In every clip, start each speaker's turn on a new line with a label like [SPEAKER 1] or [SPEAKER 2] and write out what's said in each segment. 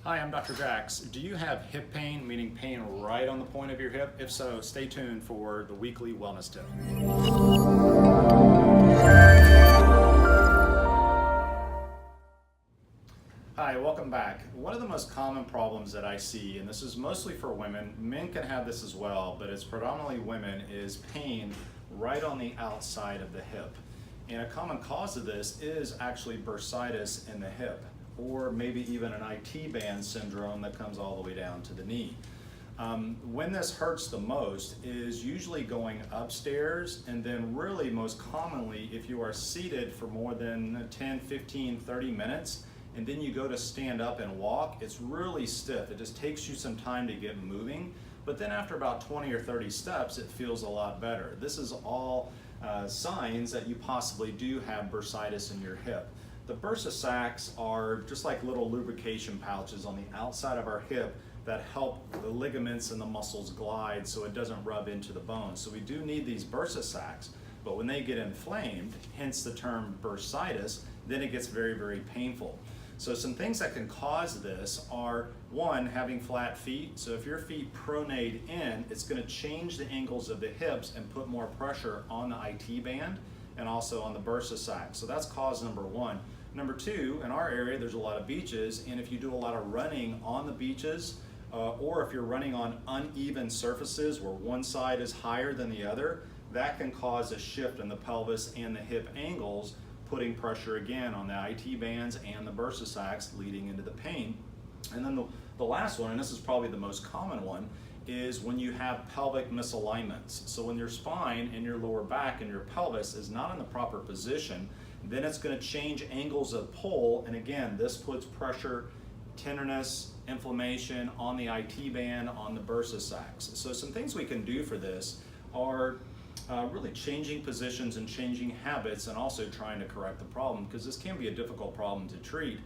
[SPEAKER 1] Hi, I'm Dr. Jax. Do you have hip pain, meaning pain right on the point of your hip? If so, stay tuned for the weekly wellness tip. Hi, welcome back. One of the most common problems that I see, and this is mostly for women, men can have this as well, but it's predominantly women, is pain right on the outside of the hip. And a common cause of this is actually bursitis in the hip, or maybe even an IT band syndrome that comes all the way down to the knee. When this hurts the most is usually going upstairs, and then really most commonly if you are seated for more than 10, 15, 30 minutes, and then you go to stand up and walk, it's really stiff. It just takes you some time to get moving, but then after about 20 or 30 steps, it feels a lot better. This is all signs that you possibly do have bursitis in your hip. The Bursa Sacs are just like little lubrication pouches on the outside of our hip that help the ligaments and the muscles glide so it doesn't rub into the bone. So we do need these Bursa Sacs, but when they get inflamed, hence the term bursitis, then it gets very, very painful. So some things that can cause this are, one, having flat feet. So if your feet pronate in, it's going to change the angles of the hips and put more pressure on the IT band and also on the Bursa Sac. So that's cause number one. Number two, in our area there's a lot of beaches, and if you do a lot of running on the beaches, or if you're running on uneven surfaces where one side is higher than the other, that can cause a shift in the pelvis and the hip angles, putting pressure again on the IT bands and the Bursa Sacs, leading into the pain. And then the last one, and this is probably the most common one, is when you have pelvic misalignments. So when your spine and your lower back and your pelvis is not in the proper position, then it's going to change angles of pull, and again, this puts pressure, tenderness, inflammation on the IT band, on the Bursa Sacs. So some things we can do for this are really changing positions and changing habits, and also trying to correct the problem, because this can be a difficult problem to treat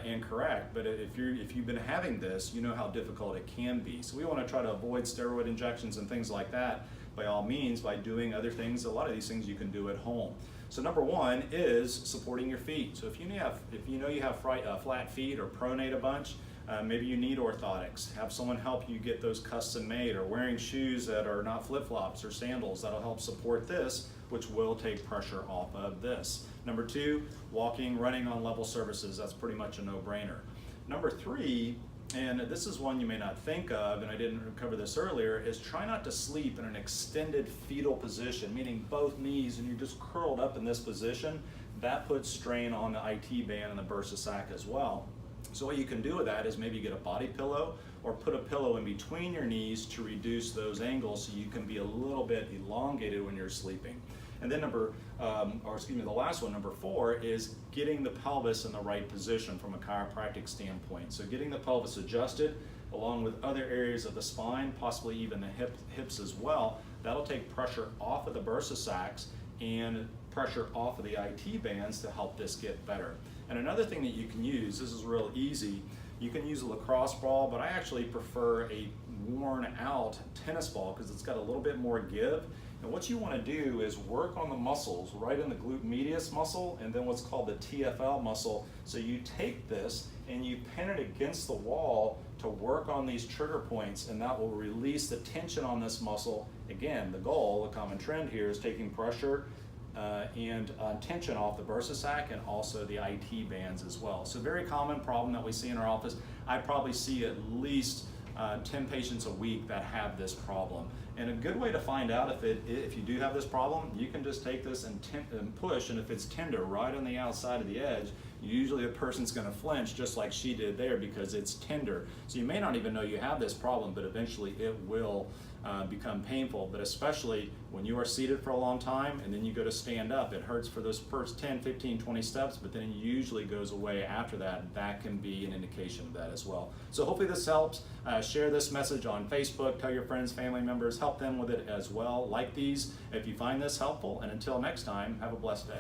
[SPEAKER 1] and correct. But if you've been having this, you know how difficult it can be. So we want to try to avoid steroid injections and things like that by all means, by doing other things. A lot of these things you can do at home. So number one is supporting your feet. So if you know you have flat feet or pronate a bunch, maybe you need orthotics. Have someone help you get those custom made, or wearing shoes that are not flip-flops or sandals. That'll help support this, which will take pressure off of this. Number two, walking, running on level surfaces. That's pretty much a no-brainer. Number three, and this is one you may not think of, and I didn't cover this earlier, is try not to sleep in an extended fetal position, meaning both knees and you're just curled up in this position. That puts strain on the IT band and the Bursa Sac as well. So what you can do with that is maybe get a body pillow or put a pillow in between your knees to reduce those angles so you can be a little bit elongated when you're sleeping. And then the last one, number four, is getting the pelvis in the right position from a chiropractic standpoint. So getting the pelvis adjusted along with other areas of the spine, possibly even the hips as well, that'll take pressure off of the Bursa Sacs and pressure off of the IT bands to help this get better. And another thing that you can use, this is real easy, you can use a lacrosse ball, but I actually prefer a worn out tennis ball because it's got a little bit more give. And what you want to do is work on the muscles right in the glute medius muscle, and then what's called the TFL muscle. So you take this and you pin it against the wall to work on these trigger points, and that will release the tension on this muscle. Again, the goal, the common trend here, is taking pressure and tension off the Bursa Sac and also the IT bands as well. So very common problem that we see in our office. I probably see at least 10 patients a week that have this problem. And a good way to find out if you do have this problem, you can just take this and push, and if it's tender right on the outside of the edge, usually the person's going to flinch just like she did there because it's tender. So you may not even know you have this problem, but eventually it will become painful. But especially when you are seated for a long time and then you go to stand up, it hurts for those first 10, 15, 20 steps, but then it usually goes away after that. That can be an indication of that as well. So hopefully this helps. Share this message on Facebook, tell your friends, family members, help them with it as well. Like these if you find this helpful, and until next time, have a blessed day.